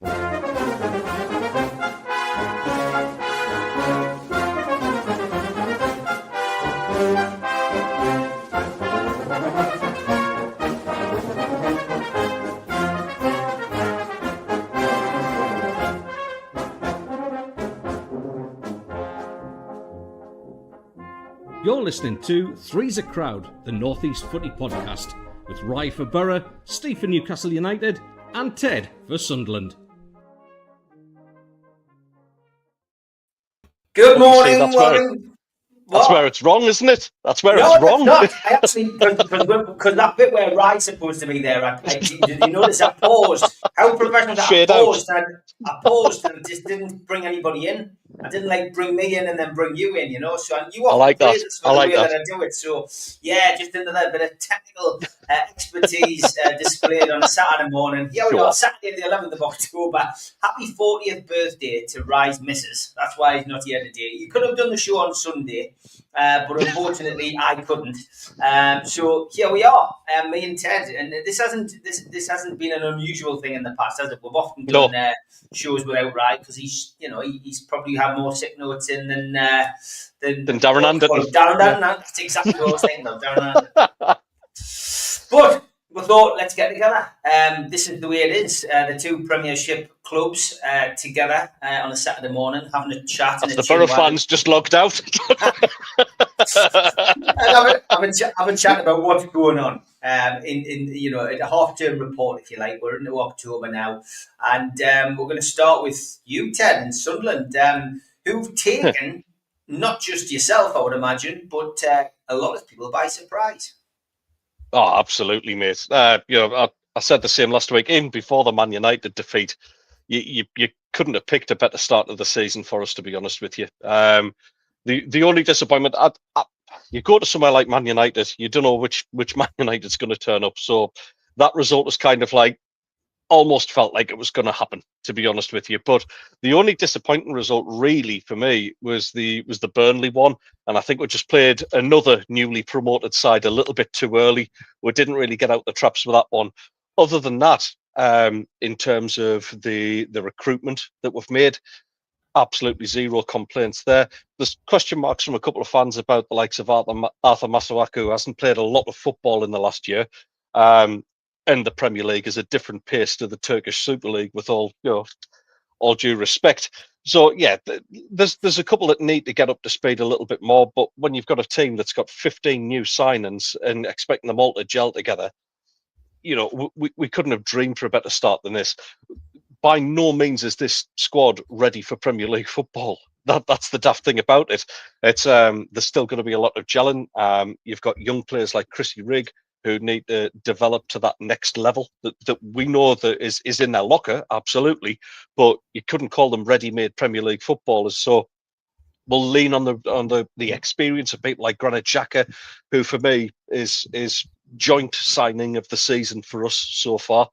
You're listening to Three's a Crowd, the North East Footy Podcast, with Rye for Borough, Steve for Newcastle United, and Ted for Sunderland. Good morning, Warren. That's where it's wrong, isn't it? That's where it's wrong. No, it's not. I actually, because that bit where Rye's supposed to be there, did you notice I paused? How professional that I paused. I paused and just didn't bring anybody in. I didn't bring me in and then bring you in, So you I like that. I like that. I do it. So yeah, just into that bit of technical expertise displayed on a Saturday morning. Here we are, Saturday the 11th of October. Happy 40th birthday to Rye's missus. That's why he's not here today. You could have done the show on Sunday, but unfortunately I couldn't. So here we are, me and Ted, and this hasn't been an unusual thing in the past, has it? We've often done shows without Rye because he's probably had more sick notes in than Darren Anderton. That's exactly what I was thinking of, Darren Anderton. But we thought, let's get together. This is the way it is. The two Premiership clubs together on a Saturday morning, having a chat. As the Borough fans just logged out. having chat about what's going on in a half-term report, if you like. We're into October now, and we're going to start with you, Ted, and Sunderland, who've taken not just yourself, I would imagine, but a lot of people by surprise. Oh, absolutely, mate. I said the same last week, even before the Man United defeat. You couldn't have picked a better start of the season for us, to be honest with you. The only disappointment, you go to somewhere like Man United, you don't know which Man United's going to turn up. So that result was kind of almost felt like it was going to happen, to be honest with you. But the only disappointing result really for me was the Burnley one. And I think we just played another newly promoted side a little bit too early. We didn't really get out the traps with that one. Other than that, in terms of the recruitment that we've made, absolutely zero complaints there. There's question marks from a couple of fans about the likes of Arthur Masuaku, who hasn't played a lot of football in the last year. And the Premier League is a different pace to the Turkish Super League, with all due respect. So yeah, there's a couple that need to get up to speed a little bit more. But when you've got a team that's got 15 new signings and expecting them all to gel together, we couldn't have dreamed for a better start than this. By no means is this squad ready for Premier League football. That's the daft thing about it. It's there's still going to be a lot of gelling. You've got young players like Chrissy Rigg, who need to develop to that next level that we know that is in their locker, absolutely, but you couldn't call them ready-made Premier League footballers. So we'll lean on the experience of people like Granit Xhaka, who for me is joint signing of the season for us so far.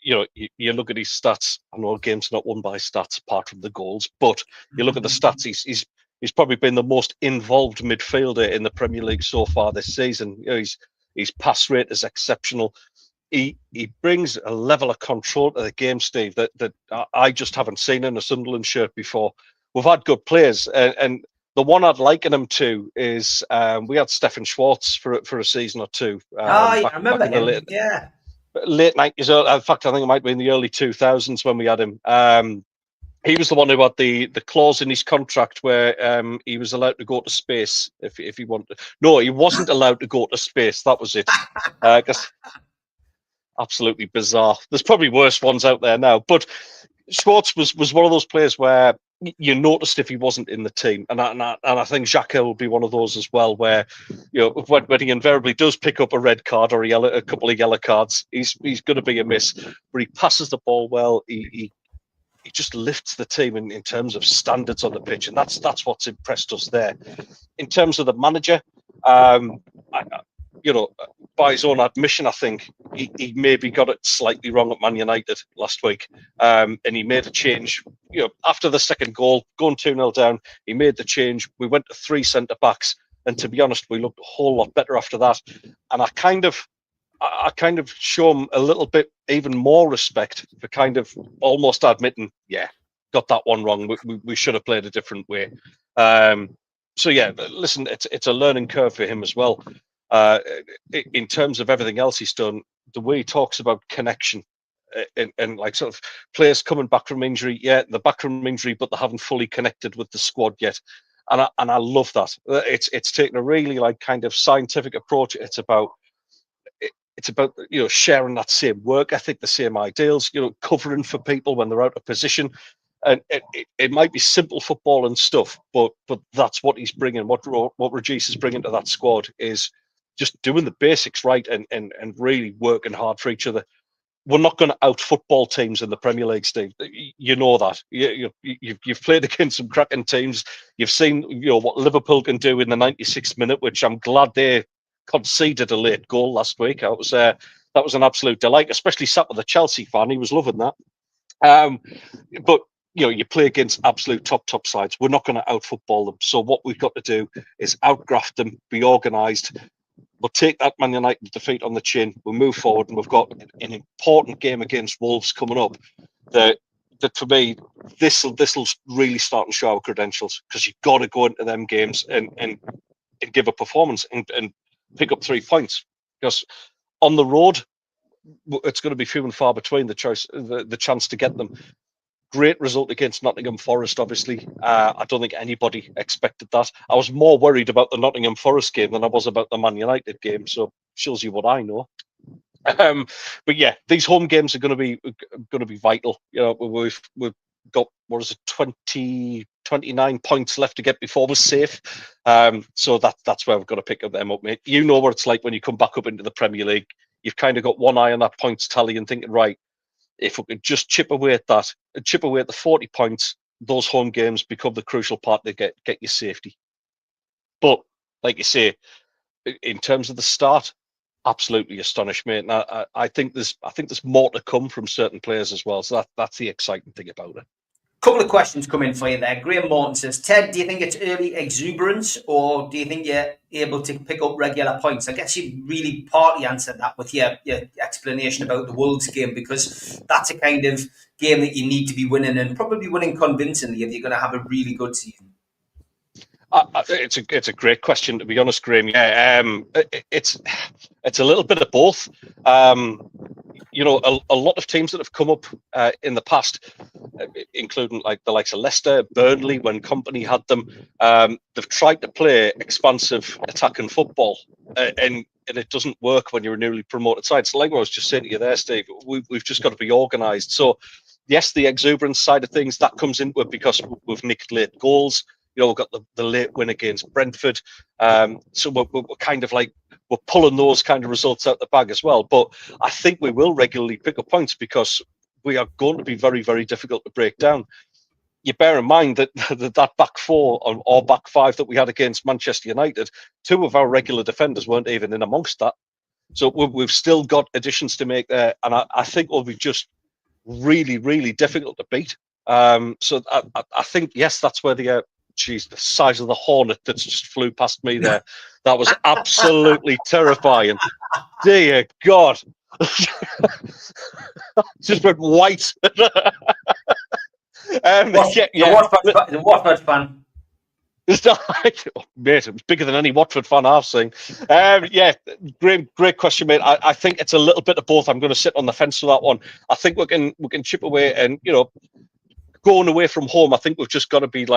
You look at his stats. I know a game's not won by stats apart from the goals, but you look at the stats. He's probably been the most involved midfielder in the Premier League so far this season. His pass rate is exceptional. He brings a level of control to the game, Steve, that I just haven't seen in a Sunderland shirt before. We've had good players, and the one I'd liken him to is we had Stefan Schwartz for a season or two. I remember him. Late 90s. In fact, I think it might be in the early 2000s when we had him. He was the one who had the clause in his contract where he was allowed to go to space if he wanted. No, he wasn't allowed to go to space. That was it. Absolutely bizarre. There's probably worse ones out there now. But Schwartz was one of those players where you noticed if he wasn't in the team, and I think Xhaka will be one of those as well, where when he invariably does pick up a red card or a couple of yellow cards, he's going to be a miss. But he passes the ball well. He just lifts the team in terms of standards on the pitch, and that's what's impressed us there. In terms of the manager, by his own admission, I think he maybe got it slightly wrong at Man United last week, and he made a change. After the second goal, going 2-0 down, he made the change. We went to 3 centre backs, and to be honest, we looked a whole lot better after that. And I kind of I kind of show him a little bit even more respect for kind of almost admitting, yeah, got that one wrong. We should have played a different way. So yeah, listen, it's a learning curve for him as well. In terms of everything else he's done, the way he talks about connection and like sort of players coming back from injury, yeah, they're back from injury, but they haven't fully connected with the squad yet. And I love that. It's taken a really like kind of scientific approach. It's about sharing that same work ethic, the same ideals, covering for people when they're out of position. And it might be simple football and stuff, but that's what he's bringing. What Regis is bringing to that squad is just doing the basics right and really working hard for each other. We're not going to out football teams in the Premier League, Steve. You know that. You've played against some cracking teams. You've seen what Liverpool can do in the 96th minute, which I'm glad they conceded a late goal last week. That was an absolute delight, especially sat with a Chelsea fan. He was loving that. But you play against absolute top sides. We're not going to out football them. So what we've got to do is outgraft them, be organised. We'll take that Man United defeat on the chin. We'll move forward, and we've got an important game against Wolves coming up. That for me, this will really start to show our credentials, because you've got to go into them games and give a performance and pick up 3 points. Because on the road, it's going to be few and far between the chance to get them. Great result against Nottingham Forest, obviously. I don't think anybody expected that. I was more worried about the Nottingham Forest game than I was about the Man United game, so shows you what I know. But yeah, these home games are going to be vital. We've got 29 points left to get before we're safe. So that's where we've got to pick them up, mate. You know what it's like when you come back up into the Premier League. You've kind of got one eye on that points tally and thinking, right, if we could just chip away at the 40 points, those home games become the crucial part to get you safety. But like you say, in terms of the start, absolutely astonished, mate. And I think there's more to come from certain players as well. So that's the exciting thing about it. Couple of questions come in for you there. Graham Morton says, Ted, do you think it's early exuberance, or do you think you're able to pick up regular points? I guess you really partly answered that with your explanation about the Wolves game, because that's a kind of game that you need to be winning, and probably winning convincingly if you're going to have a really good season. It's a great question, to be honest, Graham. Yeah, it's a little bit of both. A lot of teams that have come up in the past, including like the likes of Leicester, Burnley, when Company had them, they've tried to play expansive attacking football, and it doesn't work when you're a newly promoted side. So like I was just saying to you there, Steve, we've just got to be organised. So yes, the exuberance side of things, that comes into it because we've nicked late goals. We've got the late win against Brentford. So we're kind of like, we're pulling those kind of results out the bag as well. But I think we will regularly pick up points, because we are going to be very, very difficult to break down. You bear in mind that that back four or back five that we had against Manchester United, 2 of our regular defenders weren't even in amongst that. So we've still got additions to make there. And I think we'll be just really, really difficult to beat. So I think, yes, that's where the size of the hornet that's just flew past me there. That was absolutely terrifying. Dear God. Just went white. The Watford fan. Mate, it was bigger than any Watford fan I've seen. Great question, mate. I think it's a little bit of both. I'm going to sit on the fence for that one. I think we can chip away, and going away from home, I think we've just got to be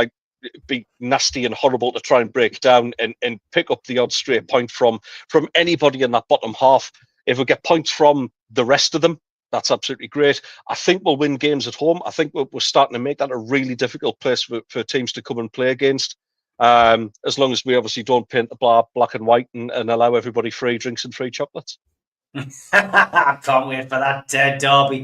nasty and horrible to try and break down and pick up the odd stray point from anybody in that bottom half. If we get points from the rest of them, that's absolutely great. I think we'll win games at home. I think we're starting to make that a really difficult place for teams to come and play against. As long as we obviously don't paint the black and white and allow everybody free drinks and free chocolates. I can't wait for that derby.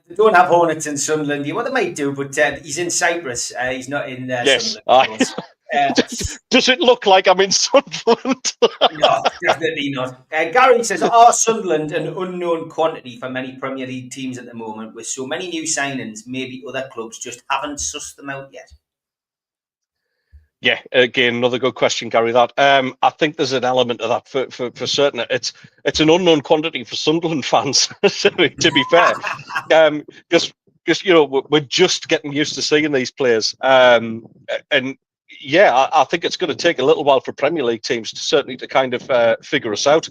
They don't have Hornets in Sunderland. What they might do, but he's in Cyprus. He's not in Sunderland. Does it look like I'm in Sunderland? No, definitely not. Gary says, are Sunderland an unknown quantity for many Premier League teams at the moment? With so many new signings, maybe other clubs just haven't sussed them out yet. Yeah, again, another good question, Gary. That I think there's an element of that for certain. It's an unknown quantity for Sunderland fans, to be fair, because we're just getting used to seeing these players, and yeah, I think it's going to take a little while for Premier League teams to kind of figure us out.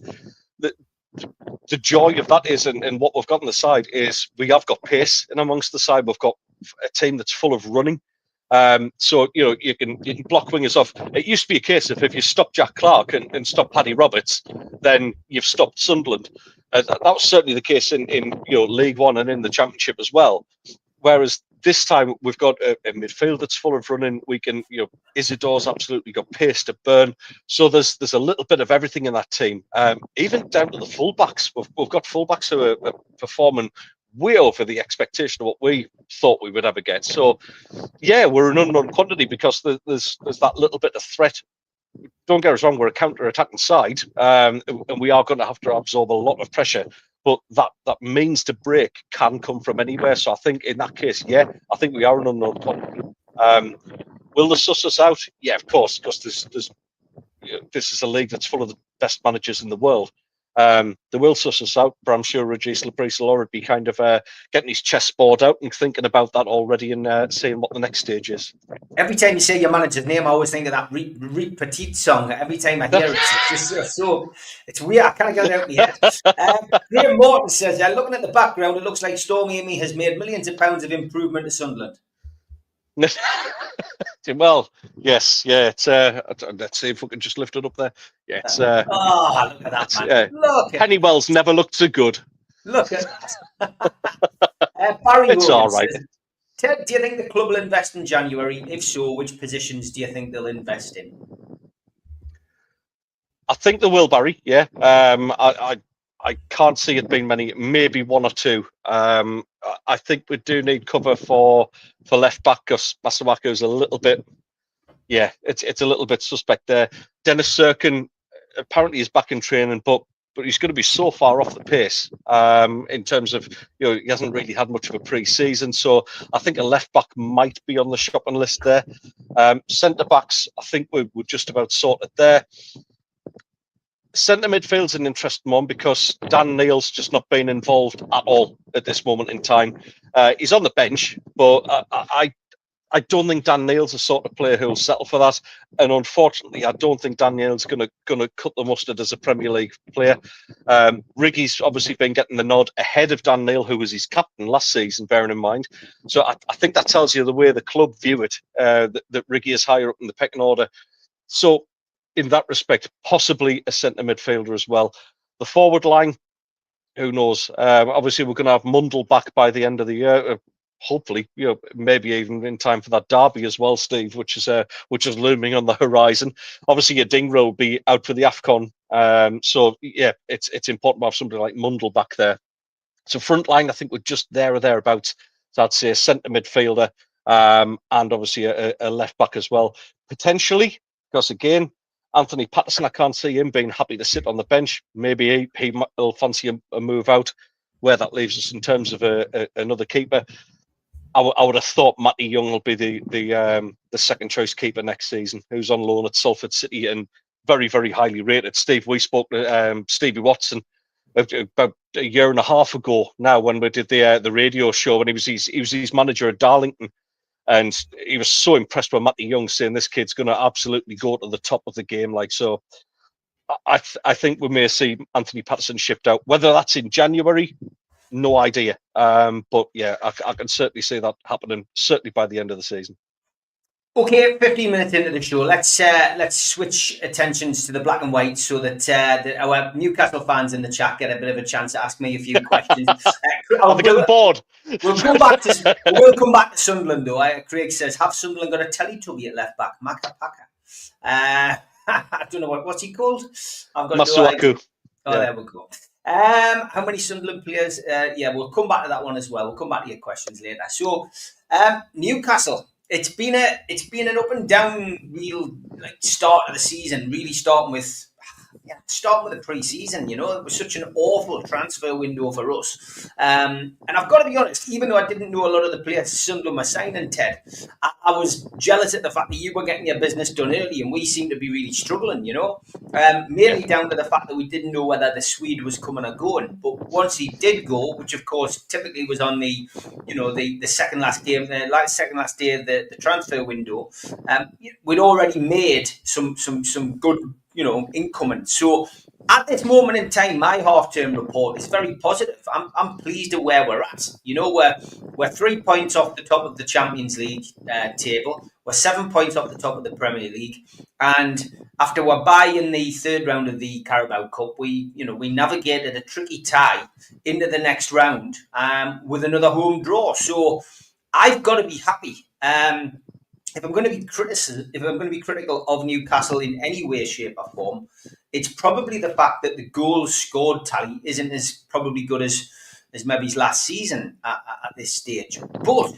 The joy of that is, and what we've got on the side is we have got pace in amongst the side. We've got a team that's full of running. So you can block wingers off. It used to be a case of if you stop Jack Clark and stop Paddy Roberts, then you've stopped Sunderland. That was certainly the case in League One and in the Championship as well. Whereas this time we've got a midfield that's full of running. We can, Isidore's absolutely got pace to burn. So there's a little bit of everything in that team. Even down to the fullbacks. We've got fullbacks who are performing way over the expectation of what we thought we would ever get. So yeah, we're an unknown quantity because there's that little bit of threat. Don't get us wrong, we're a counter-attacking side, and we are going to have to absorb a lot of pressure. But that means to break can come from anywhere. So I think in that case, yeah, I think we are an unknown quantity. Will they suss us out? Yeah, of course, because this is a league that's full of the best managers in the world. They will suss us out, but I'm sure Regis Labrise will already be kind of getting his chessboard out and thinking about that already and seeing what the next stage is. Every time you say your manager's name, I always think of that Reet Petit song. Every time I hear it, it's just so it's weird. I can't get it out of my head. Graham Morton says, looking at the background, it looks like Stormy Amy has made millions of pounds of improvement to Sunderland. Well, yes, yeah. It's let's see if we can just lift it up there. Yeah, it's look at that, man. Look at Pennywell's never looked so good. Look at that. Barry It's all right. Says, Ted, do you think the club will invest in January? If so, which positions do you think they'll invest in? I think there will, Barry. Yeah. I can't see it being many, maybe one or two. I think we do need cover for left back because Masuaku's a little bit, yeah, it's a little bit suspect there. Dennis Serkin apparently is back in training, but he's going to be so far off the pace in terms of, he hasn't really had much of a pre-season. So I think a left back might be on the shopping list there. Centre backs, I think we're just about sorted there. Centre midfield's an interesting one because Dan Neil's just not been involved at all at this moment in time. He's on the bench, but I don't think Dan Neil's the sort of player who'll settle for that. And unfortunately, I don't think Dan Neil's going to cut the mustard as a Premier League player. Riggy's obviously been getting the nod ahead of Dan Neil, who was his captain last season, bearing in mind. So I think that tells you the way the club view it, that Riggy is higher up in the pecking order. So in that respect, possibly a centre midfielder as well. The forward line, who knows? Obviously, we're going to have Mundell back by the end of the year. Hopefully, maybe even in time for that derby as well, Steve, which is looming on the horizon. Obviously, Adingra will be out for the AFCON. So yeah, it's important to have somebody like Mundell back there. So front line, I think we're just there or thereabouts. So I'd say a centre midfielder and obviously a left back as well, potentially, because again, Anthony Patterson, I can't see him being happy to sit on the bench. Maybe he'll fancy a move out. Where that leaves us in terms of another keeper, I would have thought Matty Young will be the second choice keeper next season, who's on loan at Salford City and very, very highly rated. Steve, we spoke to Stevie Watson about a year and a half ago now when we did the radio show, and he was his manager at Darlington. And he was so impressed with Matty Young, saying this kid's going to absolutely go to the top of the game. So I think we may see Anthony Patterson shipped out. Whether that's in January, no idea. But yeah, I can certainly see that happening, certainly by the end of the season. Okay, 15 minutes into the show, let's switch attentions to the black and white so that our Newcastle fans in the chat get a bit of a chance to ask me a few questions. Are they getting bored? We'll come back to Sunderland though. Craig says, have Sunderland got a Teletubby at left back? Maka Paka. I don't know what's he called. I've got Masuaku. There we go. How many Sunderland players? Yeah, we'll come back to that one as well. We'll come back to your questions later. So, Newcastle. It's been an up and down real start of the season. Really starting with start with the pre-season. It was such an awful transfer window for us. And I've got to be honest, even though I didn't know a lot of the players Sunderland were signing, Ted, I was jealous at the fact that you were getting your business done early and we seemed to be really struggling, mainly down to the fact that we didn't know whether the Swede was coming or going. But once he did go, which of course typically was on the second last game, second last day of the transfer window, we'd already made some good incoming. So at this moment in time, my half-term report is very positive. I'm pleased at where we're at. We're 3 points off the top of the Champions League table. We're 7 points off the top of the Premier League, and after we're by in the third round of the Carabao Cup, we navigated a tricky tie into the next round with another home draw. So I've got to be happy. If I'm going to be critical of Newcastle in any way, shape, or form, it's probably the fact that the goals scored tally isn't as probably good as maybe his last season at this stage. But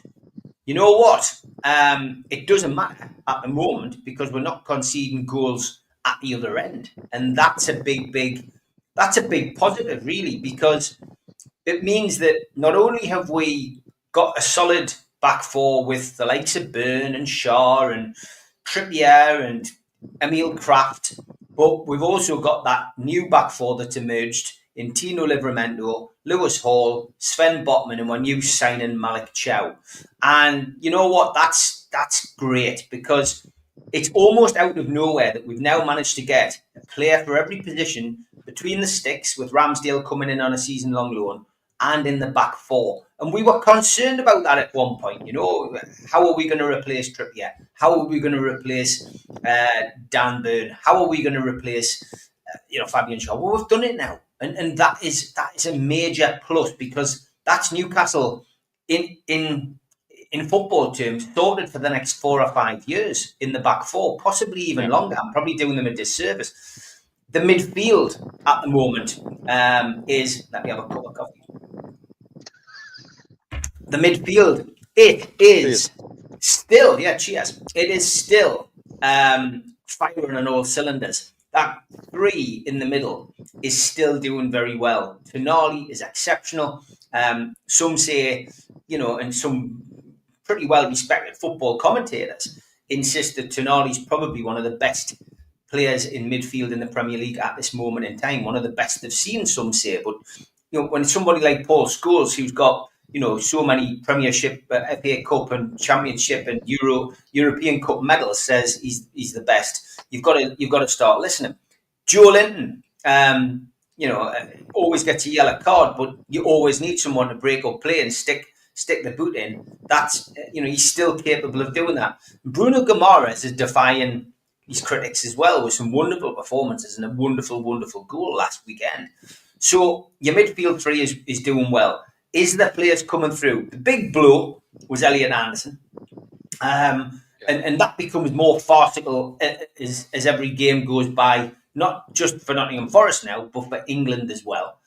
you know what? It doesn't matter at the moment because we're not conceding goals at the other end, and that's a big positive, really, because it means that not only have we got a solid back four with the likes of Byrne and Shaw and Trippier and Emil Kraft, but we've also got that new back four that's emerged in Tino Livramento, Lewis Hall, Sven Botman, and we're new signing Malik Chow. And you know what? That's great because it's almost out of nowhere that we've now managed to get a player for every position between the sticks, with Ramsdale coming in on a season-long loan, and in the back four. And we were concerned about that at one point. How are we going to replace Trippier? How are we going to replace Dan Byrne? How are we going to replace Fabian Shaw? Well, we've done it now. And that is a major plus because that's Newcastle in football terms sorted for the next 4 or 5 years in the back four, possibly even longer. I'm probably doing them a disservice. The midfield at the moment is... Let me have a cup of coffee. The midfield, it is still... Yeah, cheers. It is still firing on all cylinders. That three in the middle is still doing very well. Tonali is exceptional. Some say, and some pretty well-respected football commentators insist that Tonali's probably one of the best players in midfield in the Premier League at this moment in time. One of the best they've seen, some say. But, when somebody like Paul Scholes, who's got, so many Premiership, FA Cup and Championship and European Cup medals, says he's the best, you've got to start listening. Joe Linton, always gets a yellow card, but you always need someone to break up play and stick the boot in. That's he's still capable of doing that. Bruno Guimaraes is defying his critics as well with some wonderful performances and a wonderful goal last weekend. So your midfield three is doing well. Is the players coming through? The big blow was Elliot Anderson. And that becomes more farcical as every game goes by, not just for Nottingham Forest now, but for England as well.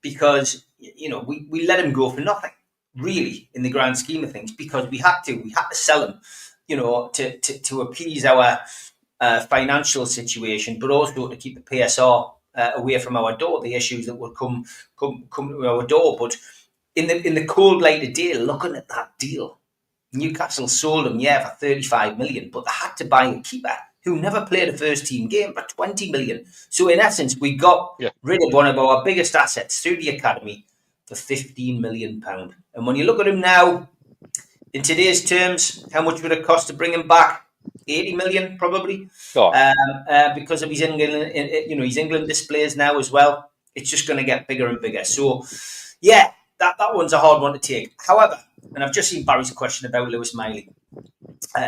Because, we let him go for nothing, really, in the grand scheme of things, because we had to sell him, to appease our financial situation, but also to keep the PSR away from our door, the issues that would come to our door. But in the cold light of day, looking at that deal, Newcastle sold him, for 35 million, but they had to buy a keeper who never played a first team game for 20 million. So in essence, we got rid of one of our biggest assets through the academy for £15 million. And when you look at him now, in today's terms, how much would it cost to bring him back? 80 million, probably. Because of his England, his England displays now as well. It's just going to get bigger and bigger. So, that one's a hard one to take. However, and I've just seen Barry's question about Lewis Miley.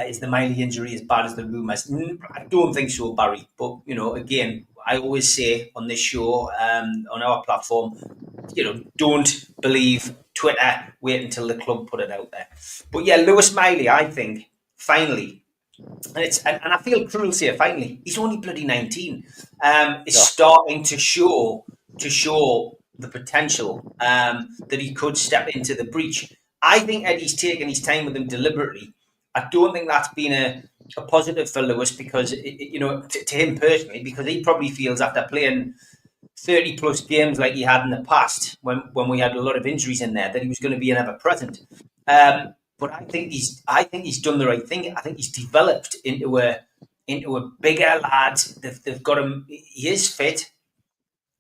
Is the Miley injury as bad as the rumours? I don't think so, Barry. But, again, I always say on this show, on our platform, don't believe Twitter. Wait until the club put it out there. But, Lewis Miley, I think, finally, and I feel cruel to say finally, he's only bloody 19, is starting to show the potential that he could step into the breach. I think Eddie's taken his time with him deliberately. I don't think that's been a positive for Lewis because, to him personally, because he probably feels after playing 30 plus games like he had in the past when we had a lot of injuries in there that he was going to be an ever present. But I think he's done the right thing. I think he's developed into a bigger lad. They've got him. He is fit.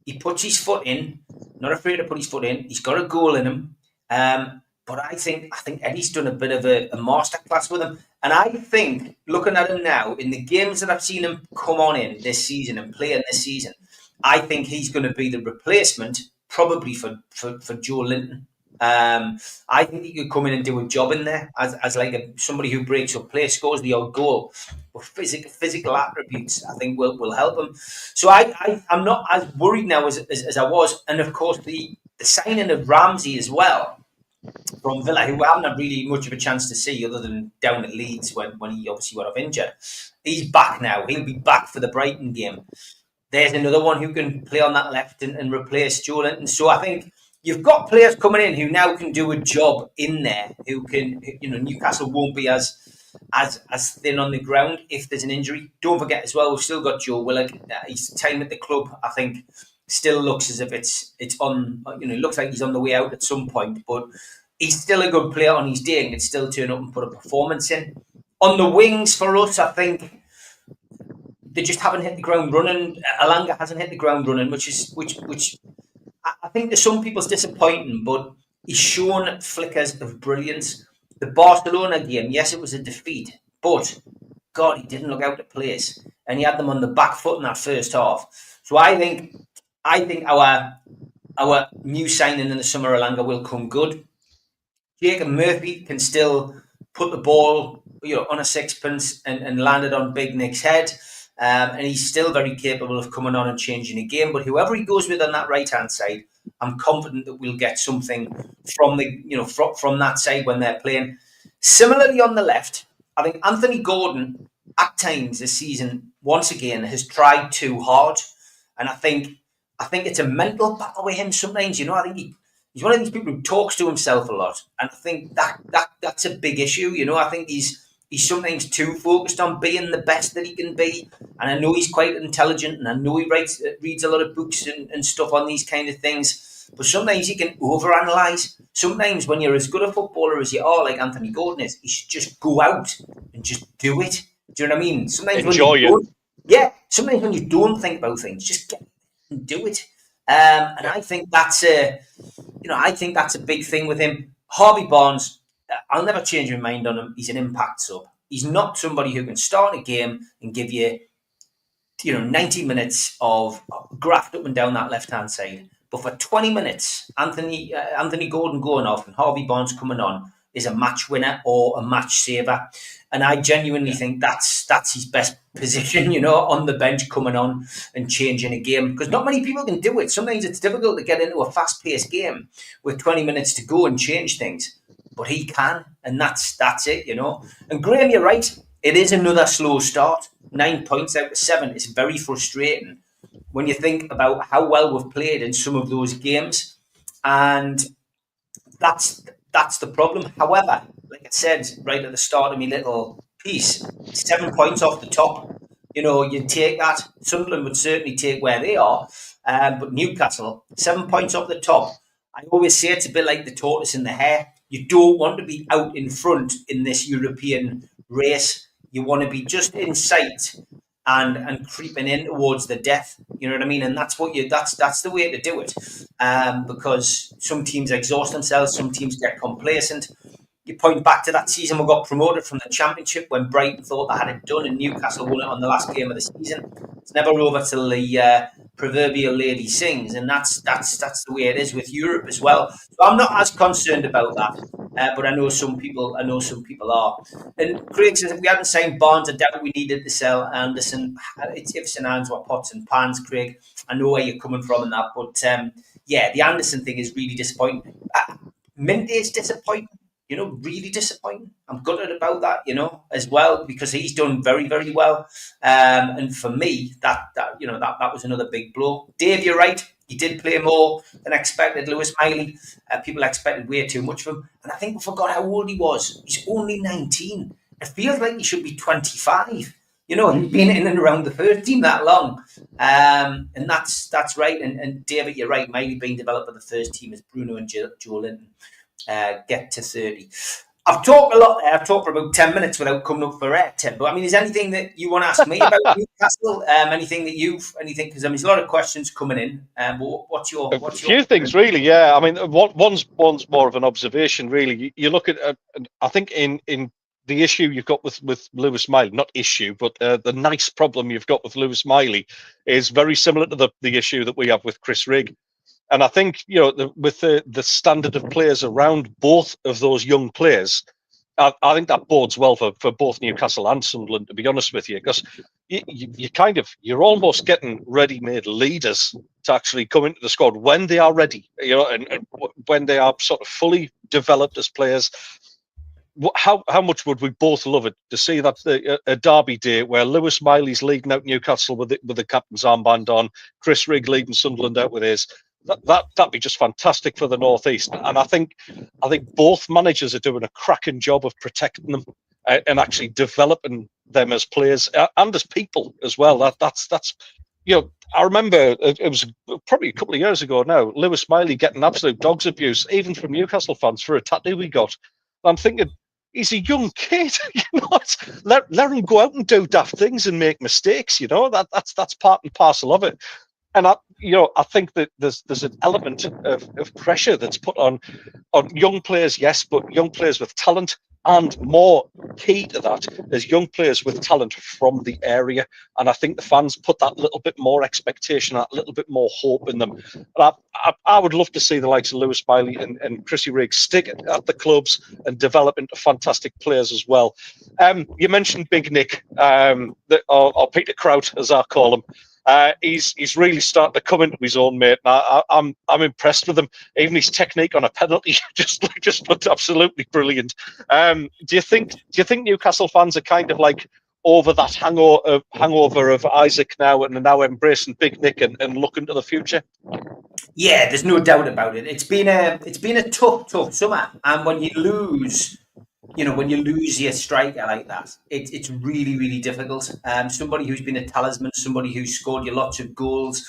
He puts his foot in. Not afraid to put his foot in. He's got a goal in him. But I think Eddie's done a bit of a masterclass with him. And I think, looking at him now, in the games that I've seen him come on in this season and play in this season, I think he's going to be the replacement, probably for Joe Linton. I think he could come in and do a job in there as like somebody who breaks up play, scores the odd goal. But physical attributes, I think, will help him. So I'm not as worried now as I was. And of course, the signing of Ramsey as well from Villa, who I haven't had really much of a chance to see other than down at Leeds when he obviously went off injured. He's back now. He'll be back for the Brighton game. There's another one who can play on that left and replace Joe Linton. So I think you've got players coming in who now can do a job in there. Who can, Newcastle won't be as thin on the ground if there's an injury. Don't forget as well, we've still got Joe Willock. His time at the club, I think, still looks as if it's on. It looks like he's on the way out at some point, but he's still a good player on his day and can still turn up and put a performance in. On the wings for us, I think they just haven't hit the ground running. Alanga hasn't hit the ground running, which I think to some people's disappointing, but he's shown flickers of brilliance. The Barcelona game, yes, it was a defeat, but God, he didn't look out of place, and he had them on the back foot in that first half. So I think our new signing in the summer, Alanga, will come good. Jacob Murphy can still put the ball, on a sixpence and land it on Big Nick's head. And he's still very capable of coming on and changing a game. But whoever he goes with on that right-hand side, I'm confident that we'll get something from from that side when they're playing. Similarly on the left, I think Anthony Gordon at times this season once again has tried too hard, and I think it's a mental battle with him sometimes. I think he's one of these people who talks to himself a lot, and I think that's a big issue. I think he's sometimes too focused on being the best that he can be. And I know he's quite intelligent, and I know he reads a lot of books and stuff on these kind of things. But sometimes he can overanalyze. Sometimes when you're as good a footballer as you are, like Anthony Gordon is, you should just go out and just do it. Do you know what I mean? Sometimes sometimes when you don't think about things, just get and do it. And I think that's a big thing with him. Harvey Barnes, I'll never change my mind on him. He's an impact sub. He's not somebody who can start a game and give you, 90 minutes of graft up and down that left-hand side. But for 20 minutes, Anthony Gordon going off and Harvey Barnes coming on is a match winner or a match saver. And I genuinely think that's his best position, on the bench, coming on and changing a game. Because not many people can do it. Sometimes it's difficult to get into a fast-paced game with 20 minutes to go and change things. But he can, and that's it, And Graham, you're right. It is another slow start. 9 points out of 7 is very frustrating when you think about how well we've played in some of those games, and that's the problem. However, like I said right at the start of my little piece, 7 points off the top. You take that. Sunderland would certainly take where they are, but Newcastle, 7 points off the top. I always say it's a bit like the tortoise and the hare. You don't want to be out in front in this European race. You want to be just in sight and creeping in towards the death. You know what I mean? And that's that's the way to do it. Because some teams exhaust themselves, some teams get complacent. You point back to that season we got promoted from the Championship when Brighton thought they had it done and Newcastle won it on the last game of the season. It's never over till the proverbial lady sings, and that's the way it is with Europe as well. So I'm not as concerned about that, but I know some people are. And Craig says if we hadn't signed Barnes, I doubt we needed to sell Anderson. It's ifs and ands, what pots and pans, Craig. I know where you're coming from in that, but the Anderson thing is really disappointing. Minty is disappointing. Really disappointing. I'm gutted about that, as well, because he's done very, very well. And for me, that was another big blow. Dave, you're right. He did play more than expected. Lewis Miley, people expected way too much of him. And I think we forgot how old he was. He's only 19. it feels like he should be 25. You know, he's been in and around the first team that long. And that's right. And David, you're right. Miley being developed by the first team as Bruno and Joe Linton get to 30. I've talked a lot there. I've talked for about 10 minutes without coming up for air, Tim. But I mean, is there anything that you want to ask me about Newcastle? Anything, because I mean, there's a lot of questions coming in. What's your a few things, really? Yeah, I mean, one's more of an observation, really. You look at, I think in the issue you've got with Lewis Miley, not issue, but the nice problem you've got with Lewis Miley is very similar to the issue that we have with Chris Rigg. And I think, with the standard of players around both of those young players, I think that bodes well for both Newcastle and Sunderland, to be honest with you, because you're almost getting ready-made leaders to actually come into the squad when they are ready, and when they are sort of fully developed as players. How much would we both love it to see that a derby day where Lewis Miley's leading out Newcastle with the captain's armband on, Chris Rigg leading Sunderland out with his. That'd be just fantastic for the North East, and I think both managers are doing a cracking job of protecting them and actually developing them as players and as people as well. That's I remember it was probably a couple of years ago now, Lewis Miley getting absolute dog's abuse even from Newcastle fans for a tattoo he got. And I'm thinking, he's a young kid, let him go out and do daft things and make mistakes. That's part and parcel of it. And I think that there's an element of pressure that's put on young players, yes, but young players with talent, and more key to that is young players with talent from the area. And I think the fans put that little bit more expectation, that little bit more hope in them. And I would love to see the likes of Lewis Miley and Chrissy Rigg stick at the clubs and develop into fantastic players as well. You mentioned Big Nick, or Peter Kraut, as I call him. He's really starting to come into his own, mate. I'm impressed with him. Even his technique on a penalty just looked absolutely brilliant. Do you think Newcastle fans are kind of like over that hangover of Isaac now and are now embracing Big Nick and looking to the future? Yeah, there's no doubt about it. It's been a tough summer, and when you lose your striker like that, it's really, really difficult. Somebody who's been a talisman, somebody who's scored you lots of goals,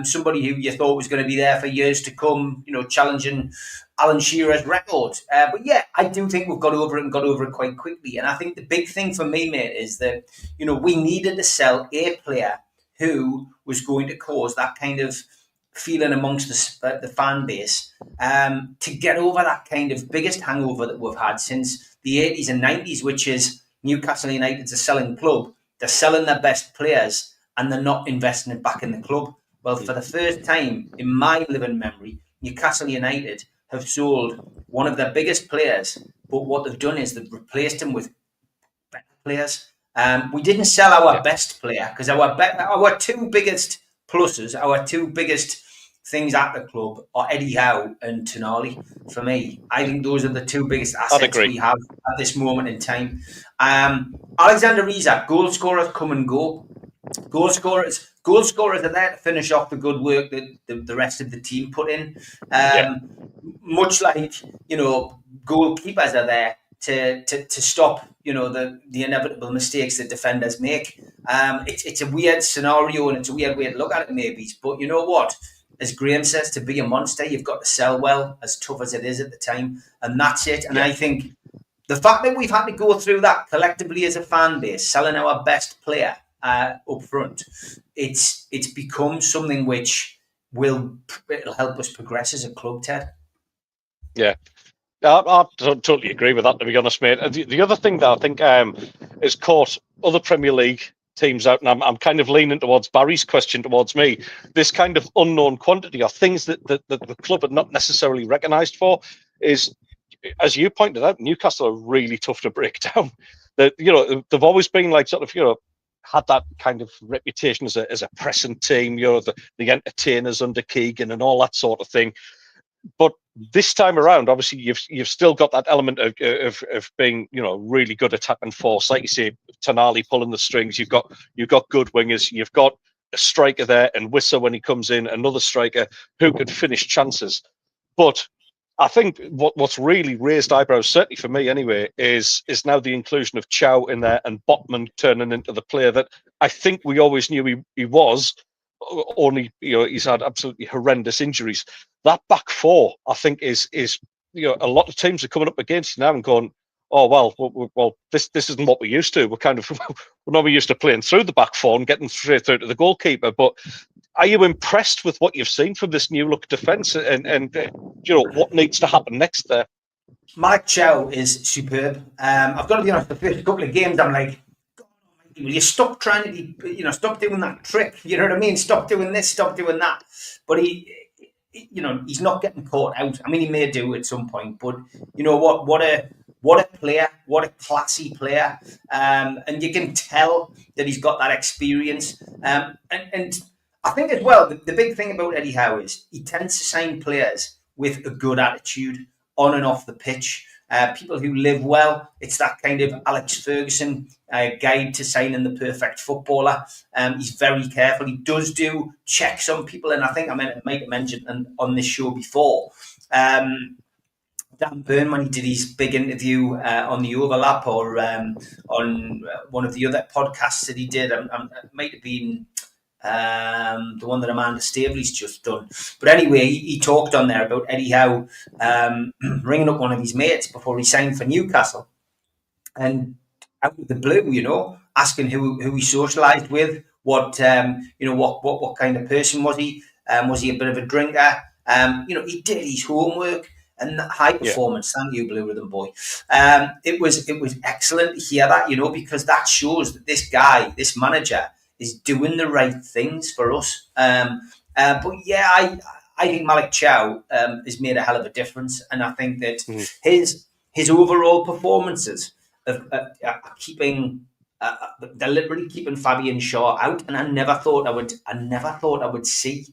somebody who you thought was going to be there for years to come, challenging Alan Shearer's record. But yeah, I do think we've got over it quite quickly. And I think the big thing for me, mate, is that, we needed to sell a player who was going to cause that kind of feeling amongst the fan base to get over that kind of biggest hangover that we've had since the 80s and 90s, which is Newcastle United's a selling club. They're selling their best players and they're not investing it back in the club. Well, for the first time in my living memory, Newcastle United have sold one of their biggest players, but what they've done is they've replaced him with better players. We didn't sell our best player because our two biggest pluses, our two biggest things at the club are Eddie Howe and Tonali. For me, I think those are the two biggest assets we have at this moment in time. Alexander Isak, goal scorers come and go. Goal scorers are there to finish off the good work that the rest of the team put in. Much like goalkeepers are there to stop the inevitable mistakes that defenders make. It's a weird scenario and it's a weird way to look at it, maybe. But you know what? As Graham says, to be a monster, you've got to sell well, as tough as it is at the time, and that's it. And I think the fact that we've had to go through that collectively as a fan base, selling our best player up front, it's become something which it'll help us progress as a club, Ted. Yeah. I totally agree with that, to be honest, mate. The other thing that I think has caught other Premier League teams out, and I'm kind of leaning towards Barry's question towards me, this kind of unknown quantity or things that the club are not necessarily recognised for is, as you pointed out, Newcastle are really tough to break down. They've always been like sort of, had that kind of reputation as a pressing team, the entertainers under Keegan and all that sort of thing. But this time around, obviously, you've still got that element of being, really good attacking force. Like you say, Tonali pulling the strings. You've got good wingers. You've got a striker there, and Wissa when he comes in, another striker who could finish chances. But I think what's really raised eyebrows, certainly for me anyway, is now the inclusion of Chow in there and Botman turning into the player that I think we always knew he was. Only he's had absolutely horrendous injuries. That back four, I think, is a lot of teams are coming up against now and going, oh well, this isn't what we used to. We're kind of we're not used to playing through the back four and getting straight through to the goalkeeper. But are you impressed with what you've seen from this new look defence and what needs to happen next there? Mike Chow is superb. I've got to be honest, the first couple of games, I'm like, God, will you stop trying to, stop doing that trick? You know what I mean? Stop doing this, stop doing that. But he's not getting caught out. I mean, he may do at some point, but you know what? What a player! What a classy player! And you can tell that he's got that experience. And I think as well, the big thing about Eddie Howe is he tends to sign players with a good attitude on and off the pitch. People who live well. It's that kind of Alex Ferguson guide to signing the perfect footballer. He's very careful. He does do checks on people, and I think I might have mentioned on this show before. Dan Byrne, when he did his big interview on the Overlap or on one of the other podcasts that he did, it might have been the one that Amanda Staveley's just done. But anyway, he talked on there about Eddie Howe ringing up one of his mates before he signed for Newcastle, and out of the blue, asking who he socialised with, what kind of person was he? Was he a bit of a drinker? He did his homework. And high performance, thank you, Blue Rhythm Boy. It was excellent to hear that, because that shows that this guy, this manager, is doing the right things for us. But yeah, I think Malik Chow has made a hell of a difference, and I think that his overall performances are keeping. Deliberately keeping Fabian Shaw out, and I never thought I would see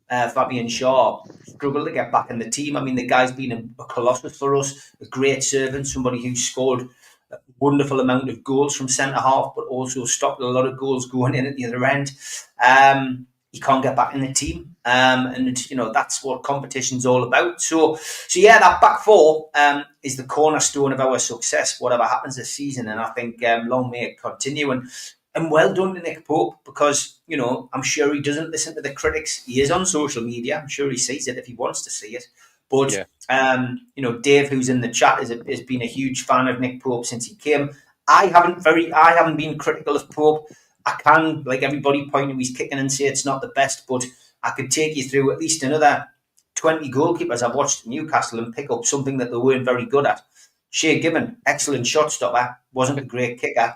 Fabian Shaw struggle to get back in the team. I mean, the guy's been a colossus for us, a great servant, somebody who scored a wonderful amount of goals from centre half, but also stopped a lot of goals going in at the other end. He can't get back in the team, and that's what competition's all about. So yeah, that back four is the cornerstone of our success, whatever happens this season, and I think long may it continue. And well done to Nick Pope, because, I'm sure he doesn't listen to the critics. He is on social media. I'm sure he sees it if he wants to see it. But, Dave, who's in the chat, has been a huge fan of Nick Pope since he came. I haven't been critical of Pope. I can, like everybody, point to his kicking and say it's not the best, but I could take you through at least another 20 goalkeepers I've watched at Newcastle and pick up something that they weren't very good at. Shea Given, excellent shot stopper, wasn't a great kicker.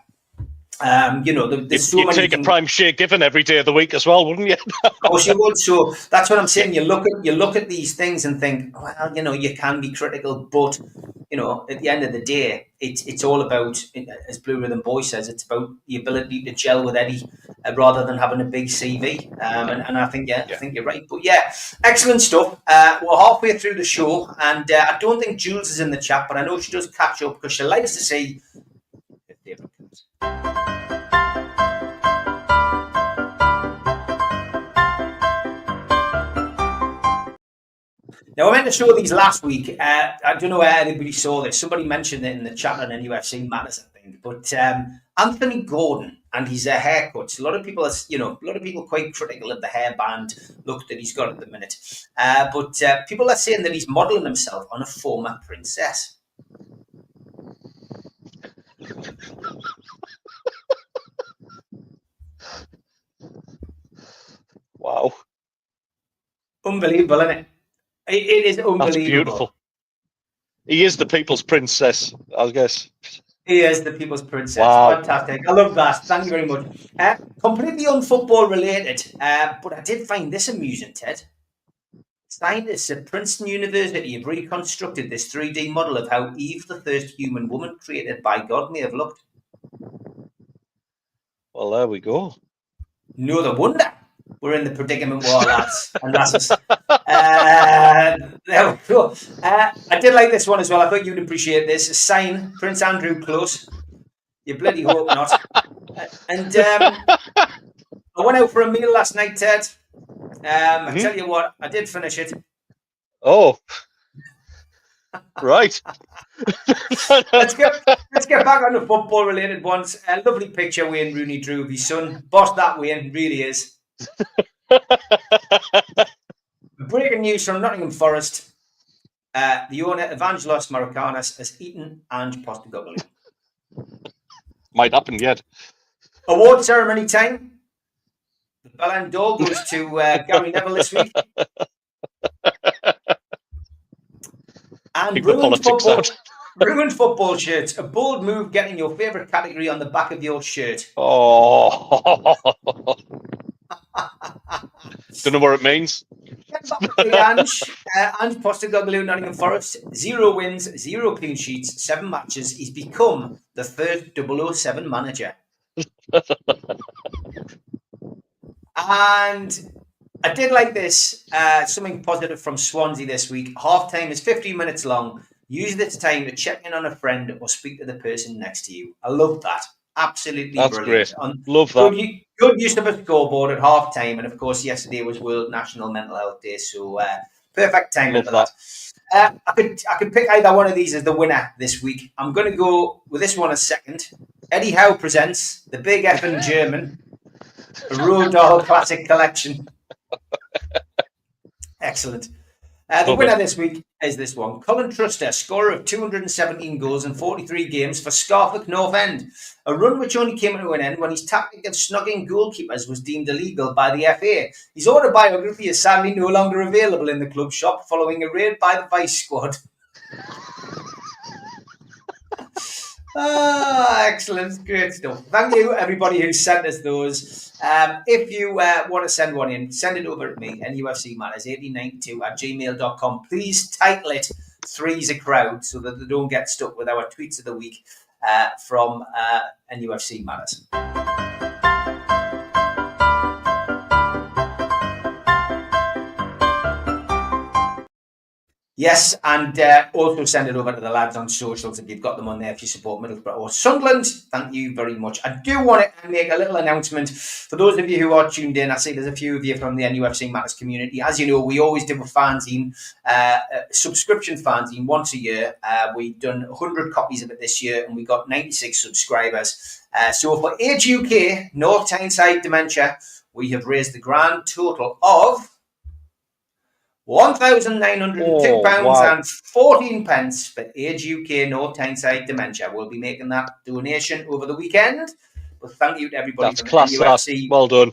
There's so many. You'd take a prime Shea Given every day of the week as well, wouldn't you? Of course you would. So that's what I'm saying. You look at these things and think, well, you can be critical, but at the end of the day, it's all about, as Blue Rhythm Boy says, it's about the ability to gel with Eddie rather than having a big CV. And I think I think you're right. But yeah, excellent stuff. We're halfway through the show, and I don't think Jules is in the chat, but I know she does catch up because she likes to see if David comes. Now, I meant to show these last week. I don't know where anybody saw this. Somebody mentioned it in the chat on NUFC Matters, I think. But Anthony Gordon and his haircuts. A lot of people quite critical of the hairband look that he's got at the minute. But people are saying that he's modelling himself on a former princess. Wow. Unbelievable, isn't it? It is unbelievable. That's beautiful. He is the people's princess, I guess. He is the people's princess. Wow. Fantastic. I love that. Thank you very much. Completely unfootball related, but I did find this amusing, Ted. Scientists at Princeton University have reconstructed this 3D model of how Eve, the first human woman created by God, may have looked. Well, there we go. No wonder we're in the predicament we're lads and lasses. There we go. I did like this one as well. I thought you'd appreciate this. A sign, Prince Andrew close. You bloody hope not. And I went out for a meal last night, Ted. I tell you what, I did finish it. Oh. Right. let's get back on the football related ones. A lovely picture Wayne Rooney drew of his son. Boss that Wayne really is. Breaking news from Nottingham Forest. The owner, Evangelos Marokkanis, has eaten Ange Postecoglou. Might happen yet. Award ceremony time. The Ballon d'Or goes to Gary Neville this week. And Keep the politics out. Ruined football shirts. A bold move getting your favourite category on the back of your shirt. Oh. Don't know what it means. Ange Postecoglou, Nottingham Forest, 0 wins, 0 clean sheets, 7 matches. He's become the third 007 manager. And I did like this. Something positive from Swansea this week. Half time is 15 minutes long. Use this time to check in on a friend or speak to the person next to you. I love that. Absolutely That's brilliant. great. Love that. Good use of a scoreboard at half time. And of course, yesterday was World National Mental Health Day. So perfect timing for that. I could pick either one of these as the winner this week. I'm going to go with this one a second. Eddie Howe presents the Big Effin' German, a Roald Dahl Classic Collection. Excellent. The winner this week is this one. Colin Truster, scorer of 217 goals in 43 games for Scarflick North End. A run which only came to an end when his tactic of snugging goalkeepers was deemed illegal by the FA. His autobiography is sadly no longer available in the club shop following a raid by the Vice Squad. Excellent. Great stuff. Thank you, everybody who sent us those. If you want to send one in, send it over to me, nufcmatters1892@gmail.com. Please title it Three's a Crowd so that they don't get stuck with our tweets of the week from NUFC Matters. Yes, and also send it over to the lads on socials if you've got them on there if you support Middlesbrough or Sunderland. Thank you very much. I do want to make a little announcement. For those of you who are tuned in, I see there's a few of you from the NUFC Matters community. As you know, we always do a fanzine, subscription fanzine once a year. We've done 100 copies of it this year and we got 96 subscribers. So for Age UK, North Tyneside Dementia, we have raised the grand total of £1,902.14 for Age UK North Tyneside Dementia. We'll be making that donation over the weekend. But thank you to everybody from the NUFC. Well done.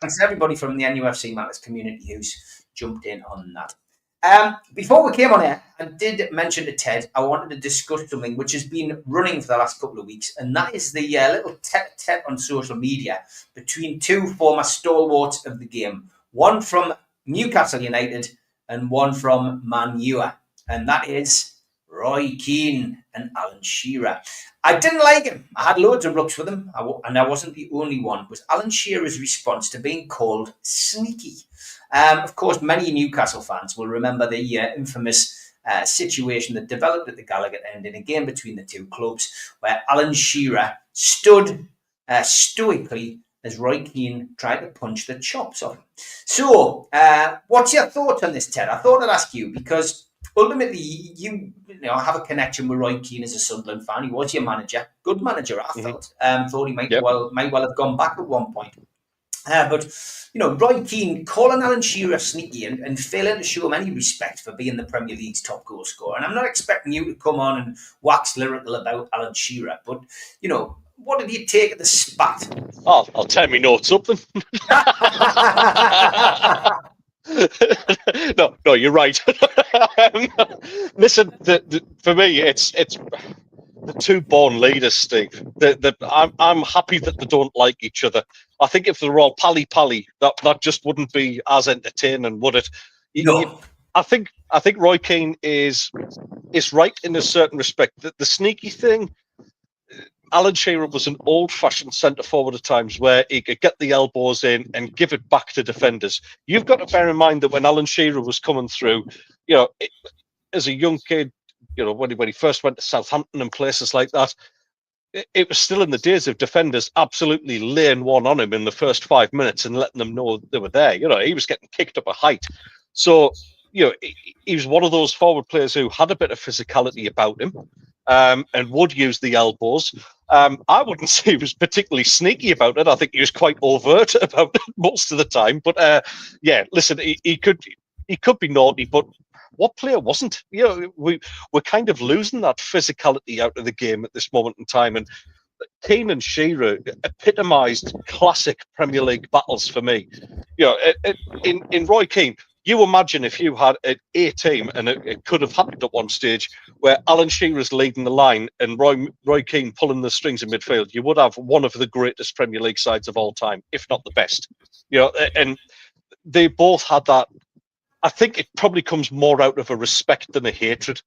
Thanks to everybody from the NUFC Matters community who's jumped in on that. Before we came on air, I did mention to Ted I wanted to discuss something which has been running for the last couple of weeks, and that is the little tete-a-tete on social media between two former stalwarts of the game. One from Newcastle United and one from Man U, and that is Roy Keane and Alan Shearer. I didn't like him. I had loads of rubs with him, and I wasn't the only one. It was Alan Shearer's response to being called sneaky. Of course, many Newcastle fans will remember the infamous situation that developed at the Gallagher end in a game between the two clubs, where Alan Shearer stood stoically as Roy Keane tried to punch the chops off him. So, what's your thoughts on this, Ted? I thought I'd ask you because ultimately you have a connection with Roy Keane as a Sunderland fan. He was your manager, good manager. I felt. Thought he might well have gone back at one point. But Roy Keane calling Alan Shearer sneaky and failing to show him any respect for being the Premier League's top goal scorer. And I'm not expecting you to come on and wax lyrical about Alan Shearer, but what did you take at the spat? I'll turn my notes up then. No, you're right. Listen, for me, it's the two born leaders, Steve. I'm happy that they don't like each other. I think if they were all pally, that just wouldn't be as entertaining, would it? No. I think Roy Keane is right in a certain respect. The sneaky thing. Alan Shearer was an old-fashioned centre-forward at times where he could get the elbows in and give it back to defenders. You've got to bear in mind that when Alan Shearer was coming through, as a young kid, when he first went to Southampton and places like that, it was still in the days of defenders absolutely laying one on him in the first 5 minutes and letting them know they were there. He was getting kicked up a height. So he was one of those forward players who had a bit of physicality about him, and would use the elbows. I wouldn't say he was particularly sneaky about it. I think he was quite overt about it most of the time. But listen, he could be naughty, but what player wasn't? We're kind of losing that physicality out of the game at this moment in time. And Keane and Shearer epitomised classic Premier League battles for me. In Roy Keane, you imagine if you had an A team, and it could have happened at one stage, where Alan Shearer's leading the line and Roy Keane pulling the strings in midfield, you would have one of the greatest Premier League sides of all time, if not the best. And they both had that. I think it probably comes more out of a respect than a hatred.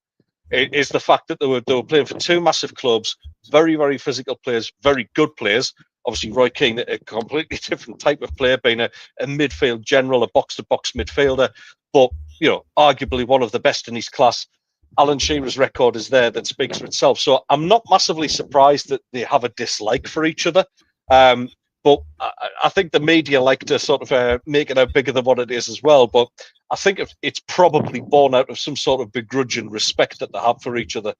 It is the fact that they were playing for two massive clubs, very, very physical players, very good players. Obviously, Roy Keane, a completely different type of player, being a midfield general, a box-to-box midfielder, but arguably one of the best in his class. Alan Shearer's record is there that speaks for itself. So I'm not massively surprised that they have a dislike for each other. But I think the media like to sort of make it out bigger than what it is as well. But I think it's probably born out of some sort of begrudging respect that they have for each other.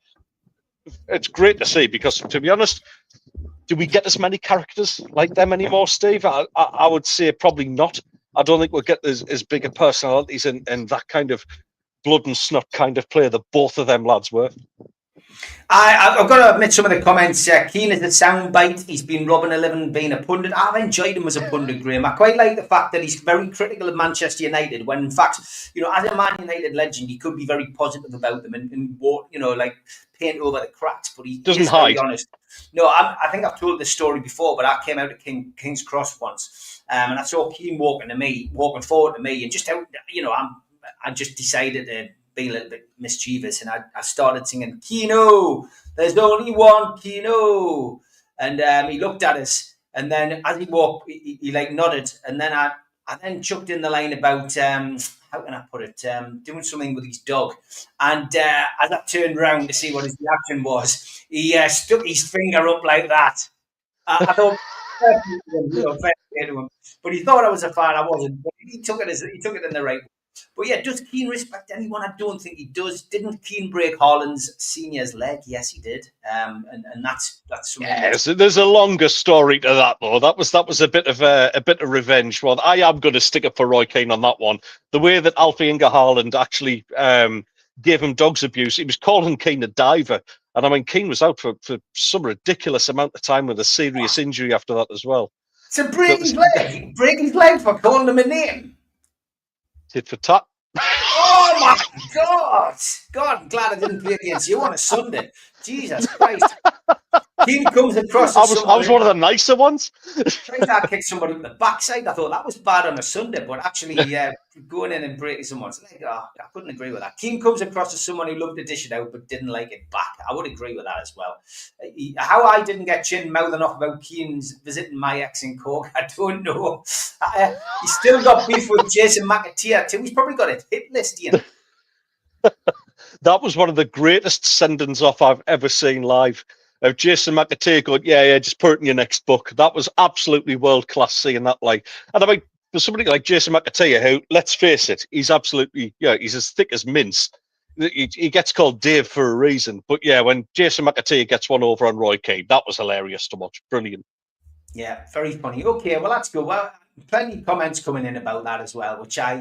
It's great to see, because, to be honest, do we get as many characters like them anymore, Steve? I would say probably not. I don't think we'll get as big a personalities and that kind of blood and snot kind of player that both of them lads were. I've got to admit, some of the comments, Keane is a soundbite. He's been robbing a living being a pundit. I've enjoyed him as a pundit, Graham. I quite like the fact that he's very critical of Manchester United, when in fact, as a Man United legend, he could be very positive about them and like paint over the cracks, but he doesn't is hide. Very honest. No, I think I've told this story before, but I came out at King's Cross once, and I saw Keane walking forward to me, and just out, I just decided to be a little bit mischievous, and I started singing Keno, there's only one Keno, and he looked at us, and then as he walked, he like nodded, and then I then chucked in the line about how can I put it, doing something with his dog, and as I turned round to see what his reaction was, he stuck his finger up like that. I thought, fair play to him, but he thought I was a fan. I wasn't, but he took it in the right way. But yeah, does Keane respect anyone? I don't think he does. Didn't Keane break Haaland's senior's leg? Yes, he did. And that's something. Yeah, there's a longer story to that, though. That was a bit of revenge. Well, I am going to stick up for Roy Keane on that one. The way that Alfie Inge Haaland actually gave him dog's abuse, he was calling Keane a diver, and I mean Keane was out for some ridiculous amount of time with a serious injury after that as well. So break his leg for calling him a name. Tit for tat. Oh my God! God, I'm glad I didn't play against you on a Sunday. Jesus Christ! Keane comes across. I was one of the nicer ones. Tried to kick somebody with the backside. I thought that was bad on a Sunday, but actually, going in and breaking someone's leg, I couldn't agree with that. Keane comes across as someone who loved to dish it out but didn't like it back. I would agree with that as well. How I didn't get chin mouthing off about Keane's visiting my ex in Cork, I don't know. He's still got beef with Jason McAteer too. He's probably got a hit list, Ian. That was one of the greatest sendings off I've ever seen live. Of Jason McAteer going, yeah, just put it in your next book. That was absolutely world class seeing that. And I mean, for somebody like Jason McAteer, who, let's face it, he's absolutely, he's as thick as mince. He gets called Dave for a reason. But yeah, when Jason McAteer gets one over on Roy Keane, that was hilarious to watch. Brilliant. Yeah, very funny. Okay, well, that's good. Well, plenty of comments coming in about that as well, which I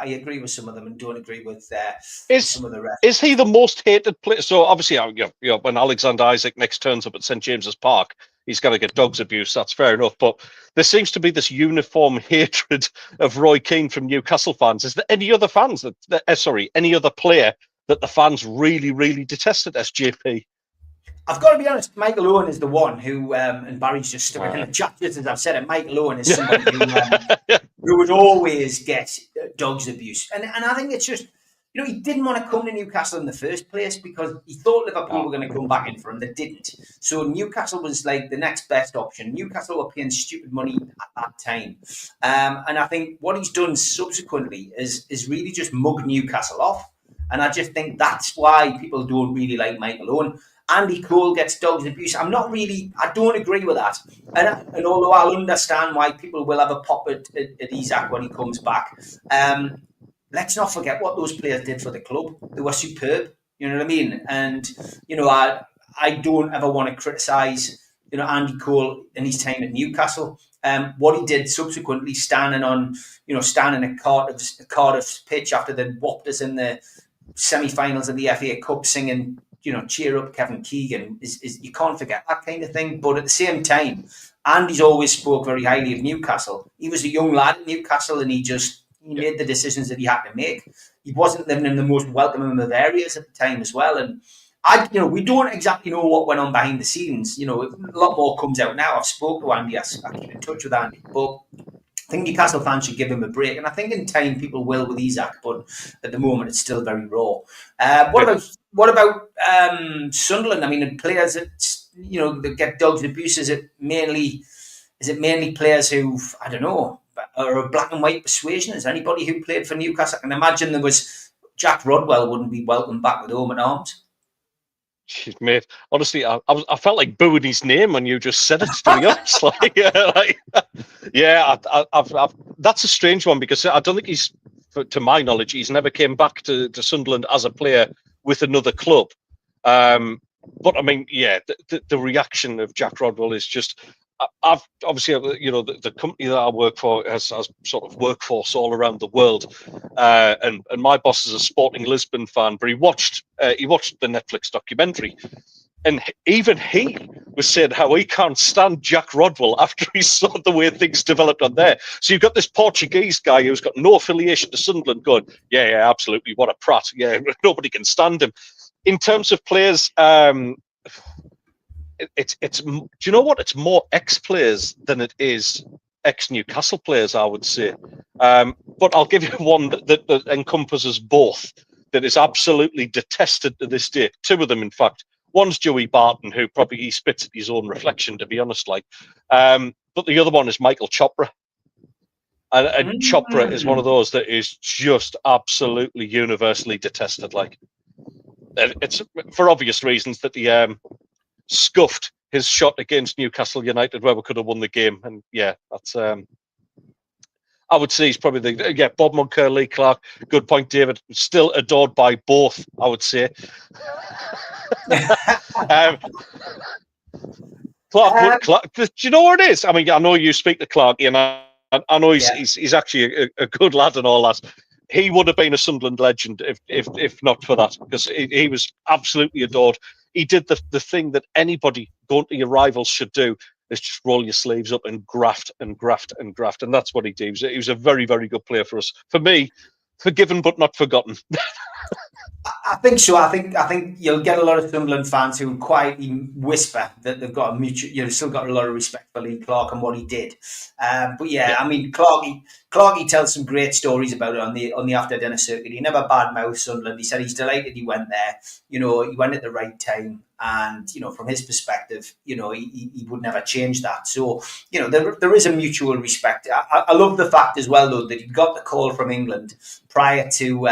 agree with some of them and don't agree with some of the rest. Is he the most hated player? So obviously, when Alexander Isak next turns up at St James's Park, he's going to get dog's abuse. That's fair enough. But there seems to be this uniform hatred of Roy Keane from Newcastle fans. Is there any other fans any other player that the fans really, really detested SJP? I've got to be honest, Michael Owen is the one who, and Barry's just stuck in the chat, just as I've said it, Michael Owen is somebody who would always get dog's abuse. And I think it's just, he didn't want to come to Newcastle in the first place because he thought Liverpool were going to come back in for him. They didn't. So Newcastle was like the next best option. Newcastle were paying stupid money at that time. And I think what he's done subsequently is really just mug Newcastle off. And I just think that's why people don't really like Michael Owen. Andy Cole gets dog's abuse. I don't agree with that. And although I'll understand why people will have a pop at Isak when he comes back, the let's not forget what those players did for the club. They were superb. You know what I mean? And, I don't ever want to criticise, Andy Cole and his time at Newcastle. What he did subsequently, standing at Cardiff's pitch after they whopped us in the semi-finals of the FA Cup, singing, cheer up Kevin Keegan, is you can't forget that kind of thing. But at the same time, Andy's always spoke very highly of Newcastle. He was a young lad at Newcastle, and he made the decisions that he had to make. He wasn't living in the most welcoming of areas at the time as well. And we don't exactly know what went on behind the scenes. A lot more comes out now. I've spoke to Andy. I keep in touch with Andy, but I think Newcastle fans should give him a break. And I think in time people will with Isaac, but at the moment it's still very raw. What about Sunderland? I mean, the players that get dogs abuse, is it mainly players who, I don't know, are of black and white persuasion? Is there anybody who played for Newcastle? I can imagine there was Jack Rodwell wouldn't be welcomed back with open arms. Jeez, mate, honestly, I felt like booing his name when you just said it, to be honest. That's a strange one, because I don't think to my knowledge, he's never came back to Sunderland as a player with another club. But I mean, the reaction of Jack Rodwell is just. I've obviously, the company that I work for has sort of workforce all around the world, and my boss is a Sporting Lisbon fan, but he watched the Netflix documentary, and even he was saying how he can't stand Jack Rodwell after he saw the way things developed on there. So you've got this Portuguese guy who's got no affiliation to Sunderland going, yeah, absolutely, what a prat, nobody can stand him. In terms of players, it's do you know what? It's more ex-players than it is ex-Newcastle players, I would say. But I'll give you one that encompasses both, that is absolutely detested to this day. Two of them, in fact. One's Joey Barton, who probably he spits at his own reflection, to be honest. But the other one is Michael Chopra. And Chopra is one of those that is just absolutely universally detested. It's for obvious reasons that the scuffed his shot against Newcastle United where we could have won the game. And that's I would say he's probably Bob Moncur, Lee Clark. Good point, David. Still adored by both, I would say. Clark, do you know what it is? I mean, I know you speak to Clark, and I know he's actually a good lad and all that. He would have been a Sunderland legend if not for that, because he was absolutely adored. He did the thing that anybody going to your rivals should do, is just roll your sleeves up and graft and graft and graft. And that's what he did. He was a very, very good player for us. For me, forgiven but not forgotten. I think so. I think you'll get a lot of Sunderland fans who quietly whisper that they've got still got a lot of respect for Lee Clark and what he did. I mean, Clarky tells some great stories about it on the after dinner circuit. He never badmouthed Sunderland. He said he's delighted he went there. He went at the right time, and from his perspective, he would never change that. So there is a mutual respect. I love the fact as well, though, that he got the call from England prior to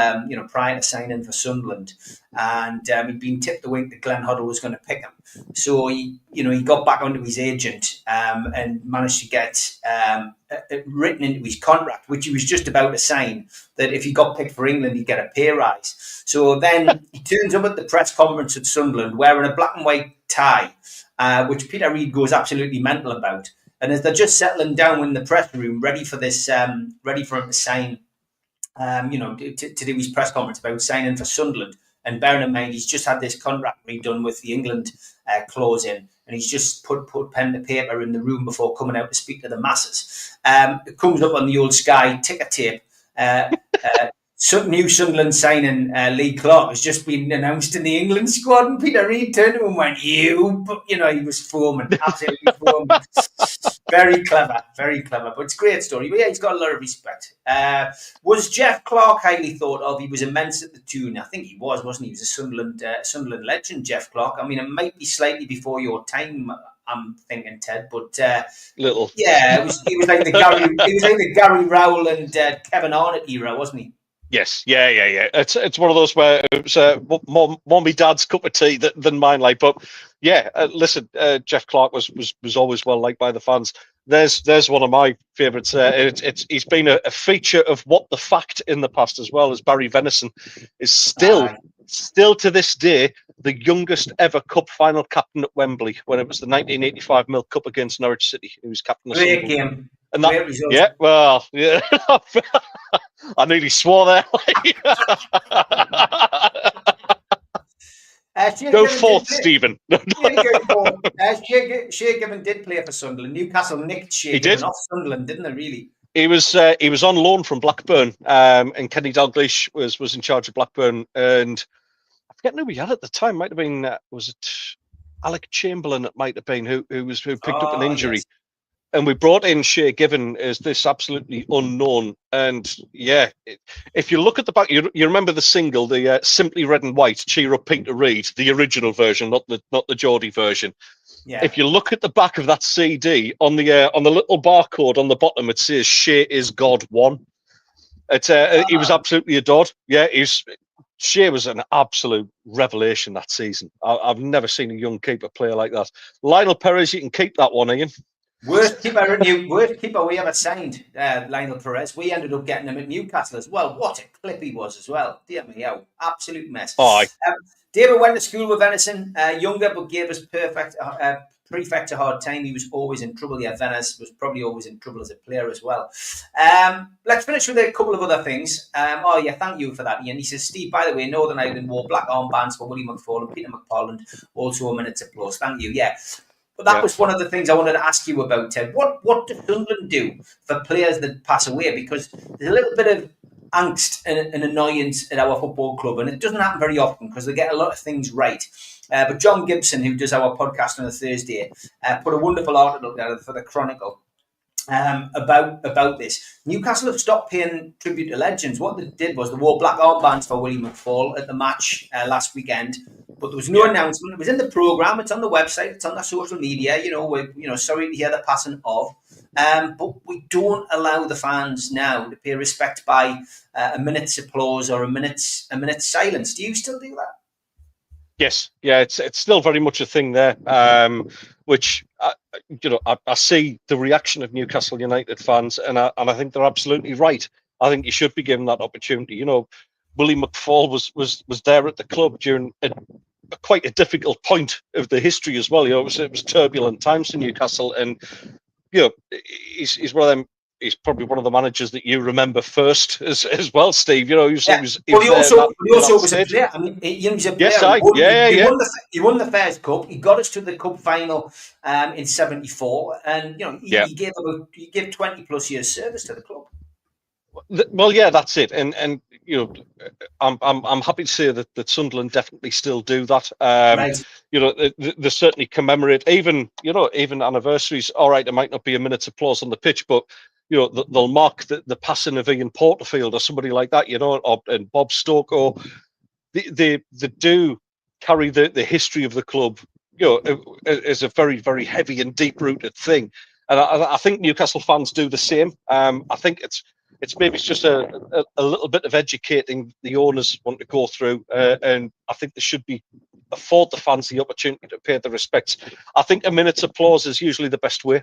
signing for Sunderland, and he'd been tipped the wink that Glenn Hoddle was going to pick him. So he got back onto his agent and managed to get written into his contract, which he was just about to sign, that if he got picked for England, he'd get a pay rise. So then he turns up at the press conference at Sunderland wearing a black and white tie, which Peter Reid goes absolutely mental about. And as they're just settling down in the press room, ready for him to sign, to do his press conference about signing for Sunderland. And bearing in mind, he's just had this contract redone with the England clause in, and he's just put pen to paper in the room before coming out to speak to the masses. It comes up on the old Sky ticker tape. New Sunderland signing Lee Clark has just been announced in the England squad, and Peter Reid turned to him and went, he was foaming, absolutely foaming. Very clever, but it's a great story. But he's got a lot of respect. Was Jeff Clark highly thought of? He was immense at the Tyne. I think he was, wasn't he? He was a Sunderland legend, Jeff Clark. I mean, it might be slightly before your time, I'm thinking, Ted, but little. Yeah, he was like the Gary Rowell and Kevin Arnott era, wasn't he? Yes, yeah. It's one of those where it was more my dad's cup of tea than mine. Like, but yeah, listen, Jeff Clark was always well liked by the fans. There's one of my favourites. He's been a feature of What the Fact in the past as well as Barry Venison is still to this day the youngest ever cup final captain at Wembley when it was the 1985 Milk Cup against Norwich City. He was captain of Great Sunderland. game. And that, Great result. yeah, well, yeah. I nearly swore there. Go forth, Stephen. Shea Given did play for Sunderland. Newcastle nicked Shea Given off Sunderland, didn't they, really? He was on loan from Blackburn, and Kenny Dalglish was in charge of Blackburn, and I forget who we had at the time. Might have been was it Alec Chamberlain? It might have been who picked up an injury. Yes. And we brought in Shea Given as this absolutely unknown. And yeah, if you look at the back, you remember the single, the Simply Red and White, Cheer Up Peter Reid, the original version, not the Geordie version. Yeah. If you look at the back of that CD, on the little barcode on the bottom, it says Shea is God 1. He was absolutely adored. Yeah, Shea was an absolute revelation that season. I've never seen a young keeper player like that. Lionel Perez, you can keep that one, Ian. Worst keeper we ever signed, Lionel Perez. We ended up getting him at Newcastle as well. What a clip he was as well. Dear me, absolute mess. David went to school with Venison, younger, but gave us prefect a hard time. He was always in trouble. Yeah, Venice was probably always in trouble as a player as well. Let's finish with a couple of other things. Thank you for that, Ian. He says, Steve, by the way, Northern Ireland wore black armbands for Willie McFall and Peter McParland. Also a minute applause. Thank you. Yeah. But that was one of the things I wanted to ask you about, Ted. What does Sunderland do for players that pass away? Because there's a little bit of angst and annoyance at our football club, and it doesn't happen very often because they get a lot of things right. But John Gibson, who does our podcast on a Thursday, put a wonderful article together for the Chronicle about this. Newcastle have stopped paying tribute to legends. What they did was they wore black armbands for Willie McFall at the match last weekend. But there was no announcement. It was in the programme. It's on the website. It's on the social media. We're sorry to hear the passing of. But we don't allow the fans now to pay respect by a minute's applause or a minute's silence. Do you still do that? Yes, yeah, it's still very much a thing there. Which I see the reaction of Newcastle United fans, and I think they're absolutely right. I think you should be given that opportunity. Willie McFall was there at the club during quite a difficult point of the history as well. It was turbulent times for Newcastle, and he's one of them. He's probably one of the managers that you remember first as well, Steve. He also was a player. I mean, he was a player. He won the Fairs Cup. He got us to the cup final in '74, and he gave 20 plus years service to the club. Well, yeah, that's it, and I'm happy to say that Sunderland definitely still do that. Right. They certainly commemorate even anniversaries. All right, there might not be a minute's applause on the pitch, but they'll mark the passing of Ian Porterfield or somebody like that, and Bob Stoke, or they do carry the history of the club, as a very, very heavy and deep rooted thing, and I think Newcastle fans do the same. I think it's maybe it's just a little bit of educating the owners want to go through, and I think they should afford the fans the opportunity to pay the respects. I think a minute's applause is usually the best way,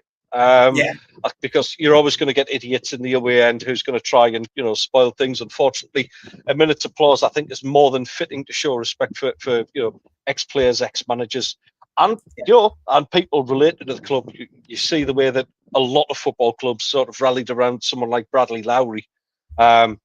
because you're always going to get idiots in the away end who's going to try and spoil things. Unfortunately, a minute's applause I think is more than fitting to show respect for ex-players, ex-managers, and and people related to the club. You see the way that a lot of football clubs sort of rallied around someone like Bradley Lowry, and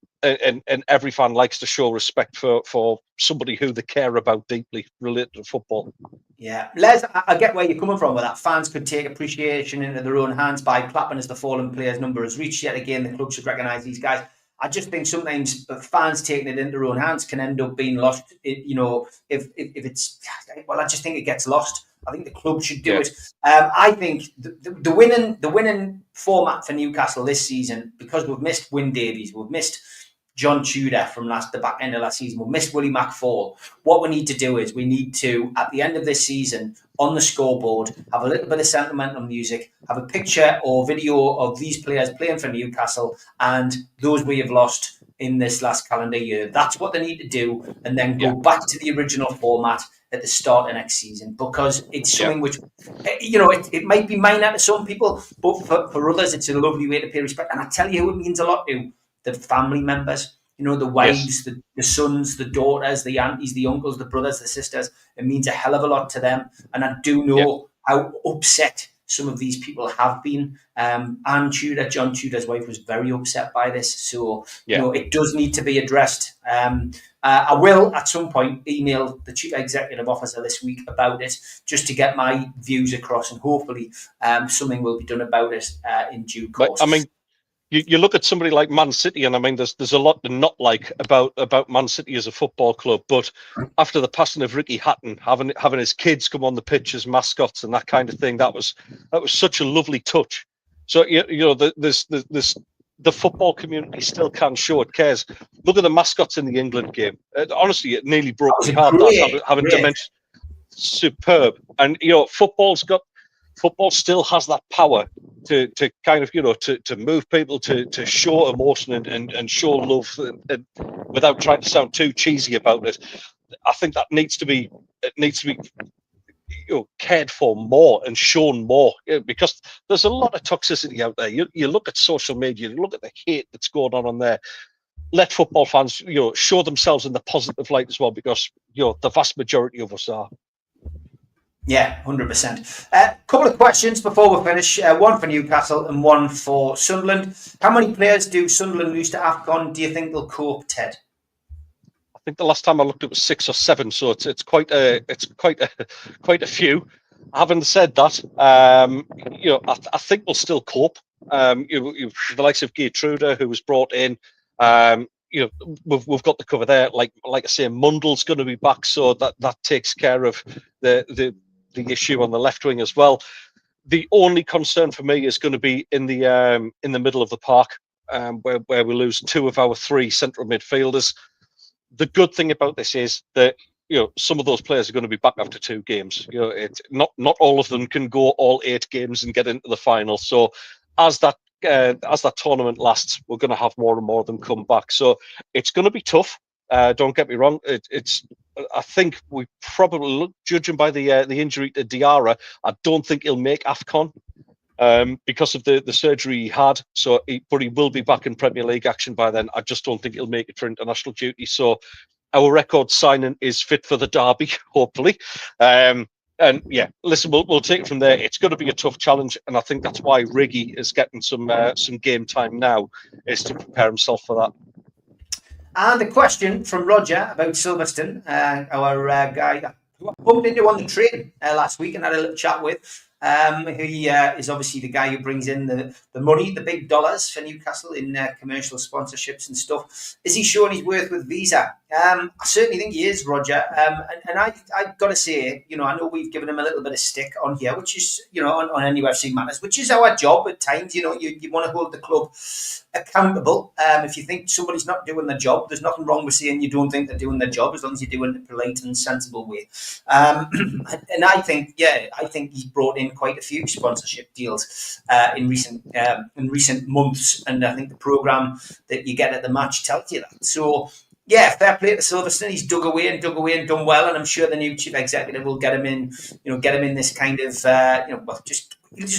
every fan likes to show respect for somebody who they care about deeply related to football. Yeah, Les, I get where you're coming from with that. Fans could take appreciation into their own hands by clapping as the fallen players' number has reached. Yet again, the club should recognise these guys. I just think sometimes fans taking it into their own hands can end up being lost. If it's, well, I just think it gets lost. I think the club should do it. I think the winning format for Newcastle this season, because we've missed Wyn Davies, we've missed John Tudor from the back end of last season, we've missed Willie McFall. What we need to do is we need to, at the end of this season, on the scoreboard, have a little bit of sentimental music, have a picture or video of these players playing for Newcastle and those we have lost in this last calendar year. That's what they need to do, and then go back to the original format at the start of next season, because it's something which, it might be minor to some people, but for others, it's a lovely way to pay respect. And I tell you who it means a lot to: the family members. The wives, the sons, the daughters, the aunties, the uncles, the brothers, the sisters. It means a hell of a lot to them. And I do know how upset some of these people have been. Anne Tudor, John Tudor's wife, was very upset by this. So, it does need to be addressed. I will, at some point, email the Chief Executive Officer this week about it, just to get my views across, and hopefully something will be done about it in due course. But, I mean, you look at somebody like Man City, and I mean, there's a lot to not like about Man City as a football club. But after the passing of Ricky Hatton, having his kids come on the pitch as mascots and that kind of thing, that was such a lovely touch. So there's the football community still can show it cares. Look at the mascots in the England game. Honestly, it nearly broke my heart having dimension. Superb. And football still has that power to kind of to move people, to show emotion and show love, and without trying to sound too cheesy about it. I think that needs to be cared for more and shown more, because there's a lot of toxicity out there. You look at social media, you look at the hate that's going on there. Let football fans show themselves in the positive light as well, because the vast majority of us are. Yeah, 100%. Couple of questions before we finish. One for Newcastle and one for Sunderland. How many players do Sunderland lose to AFCON? Do you think they'll cope, Ted? I think the last time I looked, it was 6 or 7. So it's quite a few. Having said that, I think we'll still cope. The likes of Gertruda, who was brought in. We've got the cover there. Like I say, Mundell's going to be back, so that takes care of the issue on the left wing as well. The only concern for me is going to be in the middle of the park, where we lose 2 of our 3 central midfielders. The good thing about this is that some of those players are going to be back after 2 games. It's not all of them can go all 8 games and get into the final. So as that tournament lasts, we're going to have more and more of them come back. So it's going to be tough. Don't get me wrong. I think we probably, judging by the injury to Diarra, I don't think he'll make AFCON because of the surgery he had. But he will be back in Premier League action by then. I just don't think he'll make it for international duty. So our record signing is fit for the derby, hopefully. And yeah, listen, we'll take it from there. It's going to be a tough challenge, and I think that's why Riggy is getting some game time now, is to prepare himself for that. And a question from Roger about Silverstone, our guy who I bumped into on the train last week and had a little chat with. He is obviously the guy who brings in the money, the big dollars for Newcastle in commercial sponsorships and stuff. Is he showing his worth with Visa? I certainly think he is, Roger. And I've got to say, I know we've given him a little bit of stick on here, which is, on NUFC Matters, which is our job at times. You want to hold the club accountable. If you think somebody's not doing their job, there's nothing wrong with saying you don't think they're doing their job, as long as you're doing it in a polite and sensible way. And I think he's brought in quite a few sponsorship deals in recent months, and I think the programme that you get at the match tells you that. So yeah, fair play to Silverstone. He's dug away and done well, and I'm sure the new chief executive will get him in this kind of just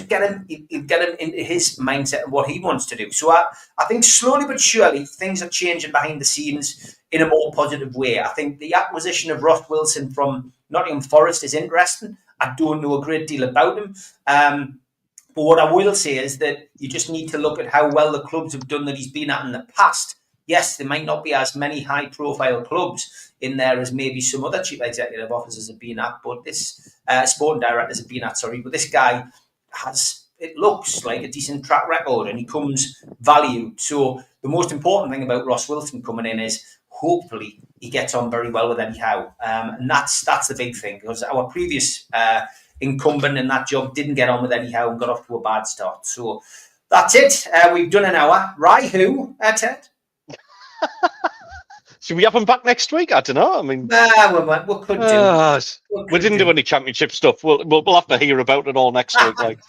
get him into his mindset and what he wants to do. So I think slowly but surely things are changing behind the scenes in a more positive way. I think the acquisition of Ross Wilson from Nottingham Forest is interesting. I don't know a great deal about him. But what I will say is that you just need to look at how well the clubs have done that he's been at in the past. Yes, there might not be as many high-profile clubs in there as maybe some other chief executive officers have been at, but this sporting directors have been at, but this guy it looks like a decent track record, and he comes valued. So the most important thing about Ross Wilson coming in is hopefully he gets on very well with Eddie Howe. And that's the big thing, because our previous incumbent in that job didn't get on with Eddie Howe and got off to a bad start. So that's it. We've done an hour. Right, who, Ted? Should we have him back next week? I don't know. I mean, we could do. We didn't do any championship stuff. We'll have to hear about it all next week. Like,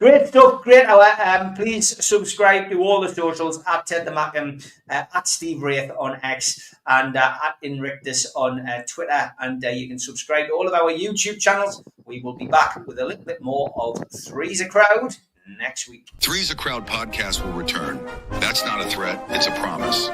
Great stuff, great hour. Please subscribe to all the socials at Ted the Mackham, at Steve Wraith on X, and at Invictus on Twitter. And you can subscribe to all of our YouTube channels. We will be back with a little bit more of Three's a Crowd next week. Three's a Crowd podcast will return. That's not a threat, it's a promise.